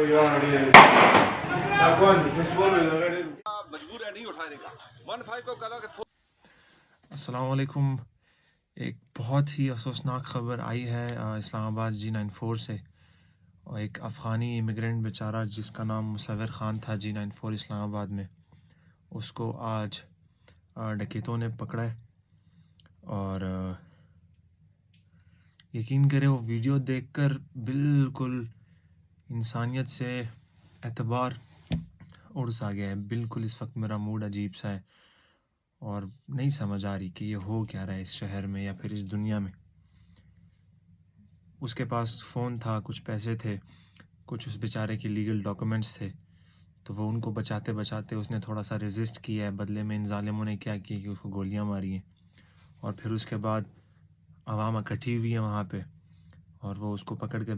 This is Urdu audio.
مجبور ہے نہیں اٹھانے کا 15 کو کہا کہ السلام علیکم. ایک بہت ہی افسوسناک خبر آئی ہے اسلام آباد G94 سے. اور ایک افغانی امیگرینٹ بیچارہ جس کا نام مصور خان تھا G94 اسلام آباد میں، اس کو آج ڈکیتوں نے پکڑا ہے. اور یقین کرے وہ ویڈیو دیکھ کر بالکل انسانیت سے اعتبار اڑ سا گیا ہے. بالکل اس وقت میرا موڈ عجیب سا ہے اور نہیں سمجھ آ رہی کہ یہ ہو کیا رہا ہے اس شہر میں یا پھر اس دنیا میں. اس کے پاس فون تھا، کچھ پیسے تھے، کچھ اس بیچارے کے لیگل ڈاکومنٹس تھے، تو وہ ان کو بچاتے بچاتے اس نے تھوڑا سا ریزسٹ کیا ہے. بدلے میں ان ظالموں نے کیا کہ اس کو گولیاں ماری ہیں اور پھر اس کے بعد عوام اکٹھی ہوئی ہے وہاں پہ اور وہ اس کو پکڑ کے